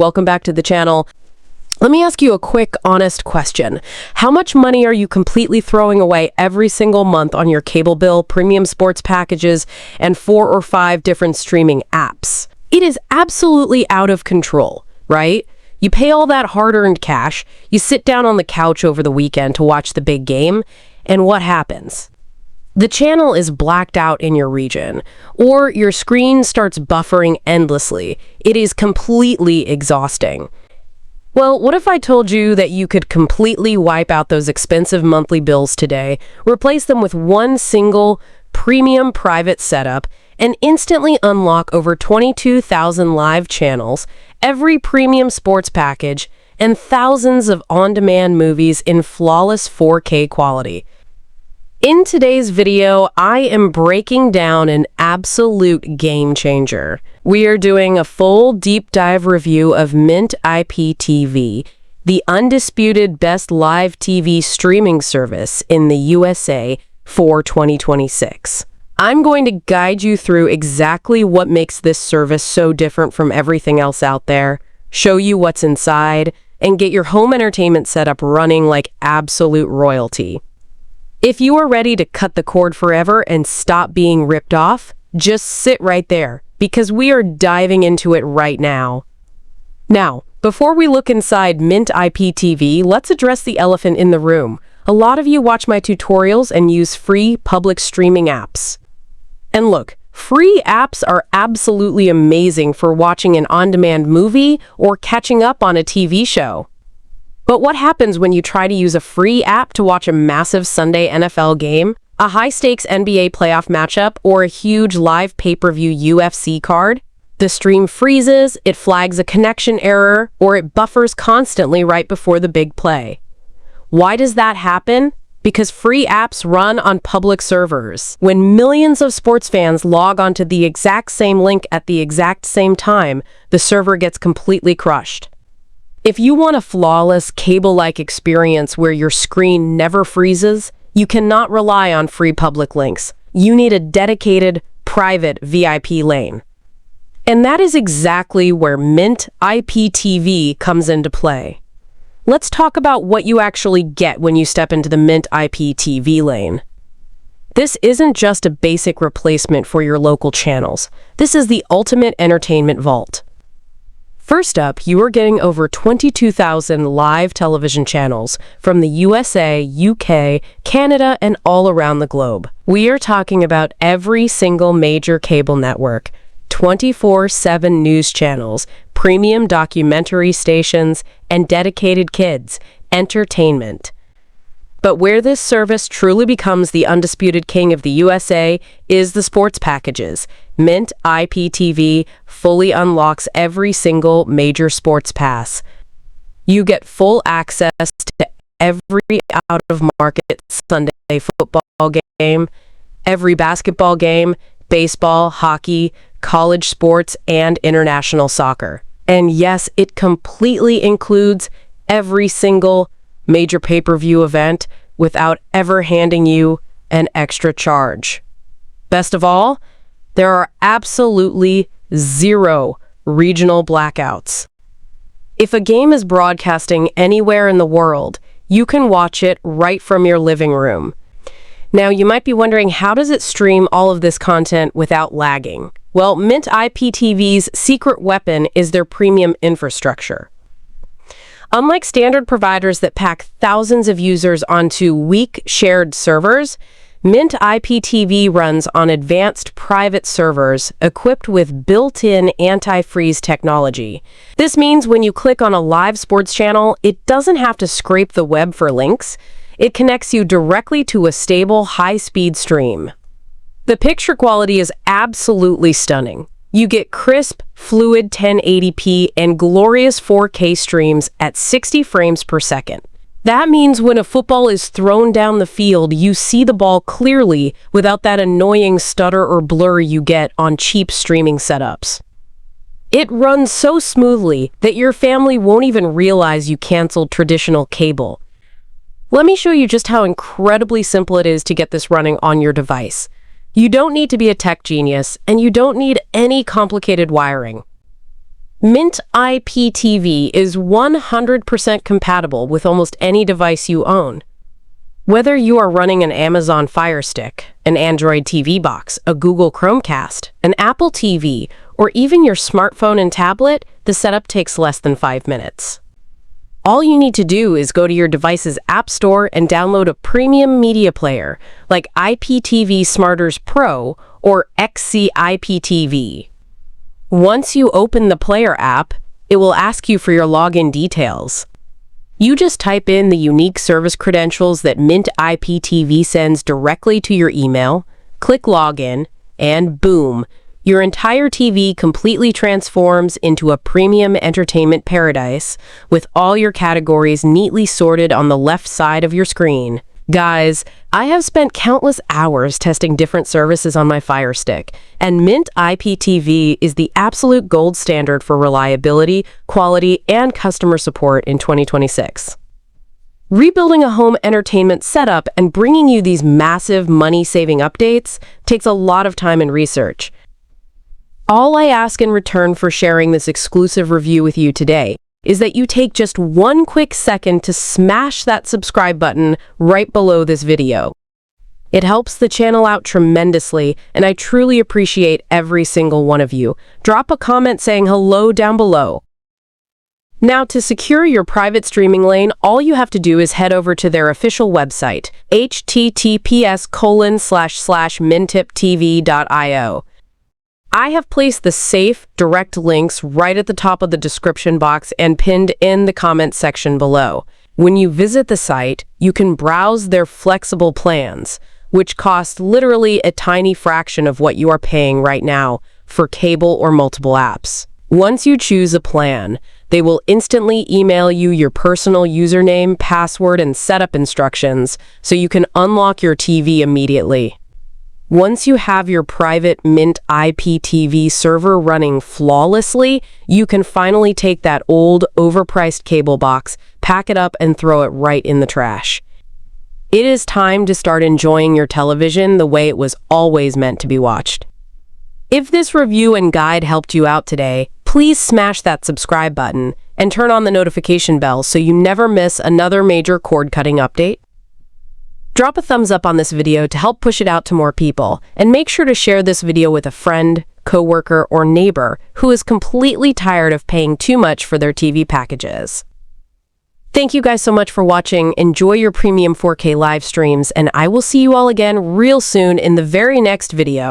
Welcome back to the channel. Let me ask you a quick, honest question. How much money are you completely throwing away every single month on your cable bill, premium sports packages, and 4 or 5 different streaming apps? It is absolutely out of control, right? You pay all that hard-earned cash, you sit down on the couch over the weekend to watch the big game, and what happens? The channel is blacked out in your region, or your screen starts buffering endlessly. It is completely exhausting. Well, what if I told you that you could completely wipe out those expensive monthly bills today, replace them with one single premium private setup, and instantly unlock over 22,000 live channels, every premium sports package, and thousands of on-demand movies in flawless 4K quality? In today's video, I am breaking down an absolute game changer. We are doing a full deep dive review of Mint IPTV, the undisputed best live TV streaming service in the USA for 2026. I'm going to guide you through exactly what makes this service so different from everything else out there, show you what's inside, and get your home entertainment setup running like absolute royalty. If you are ready to cut the cord forever and stop being ripped off, just sit right there, because we are diving into it right now. Now, before we look inside Mint IPTV, let's address the elephant in the room. A lot of you watch my tutorials and use free public streaming apps. And look, free apps are absolutely amazing for watching an on-demand movie or catching up on a TV show. But what happens when you try to use a free app to watch a massive Sunday NFL game, a high-stakes NBA playoff matchup, or a huge live pay-per-view UFC card? The stream freezes, it flags a connection error, or it buffers constantly right before the big play. Why does that happen? Because free apps run on public servers. When millions of sports fans log onto the exact same link at the exact same time, the server gets completely crushed. If you want a flawless, cable-like experience where your screen never freezes, you cannot rely on free public links. You need a dedicated, private VIP lane. And that is exactly where Mint IPTV comes into play. Let's talk about what you actually get when you step into the Mint IPTV lane. This isn't just a basic replacement for your local channels. This is the ultimate entertainment vault. First up, you are getting over 22,000 live television channels from the USA, UK, Canada, and all around the globe. We are talking about every single major cable network, 24/7 news channels, premium documentary stations, and dedicated kids entertainment. But where this service truly becomes the undisputed king of the USA is the sports packages. Mint IPTV fully unlocks every single major sports pass. You get full access to every out-of-market Sunday football game, every basketball game, baseball, hockey, college sports, and international soccer. And yes, it completely includes every single major pay-per-view event without ever handing you an extra charge. Best of all, there are absolutely 0 regional blackouts. If a game is broadcasting anywhere in the world, you can watch it right from your living room. Now, you might be wondering, how does it stream all of this content without lagging? Well, Mint IPTV's secret weapon is their premium infrastructure. Unlike standard providers that pack thousands of users onto weak shared servers, Mint IPTV runs on advanced private servers equipped with built-in anti-freeze technology. This means when you click on a live sports channel, it doesn't have to scrape the web for links. It connects you directly to a stable, high-speed stream. The picture quality is absolutely stunning. You get crisp, fluid 1080p and glorious 4K streams at 60 frames per second. That means when a football is thrown down the field, you see the ball clearly without that annoying stutter or blur you get on cheap streaming setups. It runs so smoothly that your family won't even realize you canceled traditional cable. Let me show you just how incredibly simple it is to get this running on your device. You don't need to be a tech genius, and you don't need any complicated wiring. Mint IPTV is 100% compatible with almost any device you own. Whether you are running an Amazon Fire Stick, an Android TV box, a Google Chromecast, an Apple TV, or even your smartphone and tablet, the setup takes less than 5 minutes. All you need to do is go to your device's app store and download a premium media player like IPTV Smarters Pro or XC IPTV. Once you open the player app, it will ask you for your login details. You just type in the unique service credentials that Mint IPTV sends directly to your email, click Login, and boom, your entire TV completely transforms into a premium entertainment paradise with all your categories neatly sorted on the left side of your screen. Guys, I have spent countless hours testing different services on my Fire Stick, and Mint IPTV is the absolute gold standard for reliability, quality, and customer support in 2026. Rebuilding a home entertainment setup and bringing you these massive money-saving updates takes a lot of time and research. All I ask in return for sharing this exclusive review with you today is that you take just one quick second to smash that subscribe button right below this video. It helps the channel out tremendously, and I truly appreciate every single one of you. Drop a comment saying hello down below. Now, to secure your private streaming lane, all you have to do is head over to their official website, https://mintiptv.io. I have placed the safe, direct links right at the top of the description box and pinned in the comments section below. When you visit the site, you can browse their flexible plans, which cost literally a tiny fraction of what you are paying right now for cable or multiple apps. Once you choose a plan, they will instantly email you your personal username, password, and setup instructions so you can unlock your TV immediately. Once you have your private Mint IPTV server running flawlessly, you can finally take that old, overpriced cable box, pack it up, and throw it right in the trash. It is time to start enjoying your television the way it was always meant to be watched. If this review and guide helped you out today, please smash that subscribe button and turn on the notification bell so you never miss another major cord-cutting update. Drop a thumbs up on this video to help push it out to more people, and make sure to share this video with a friend, coworker, or neighbor who is completely tired of paying too much for their TV packages. Thank you guys so much for watching. Enjoy your premium 4K live streams, and I will see you all again real soon in the very next video.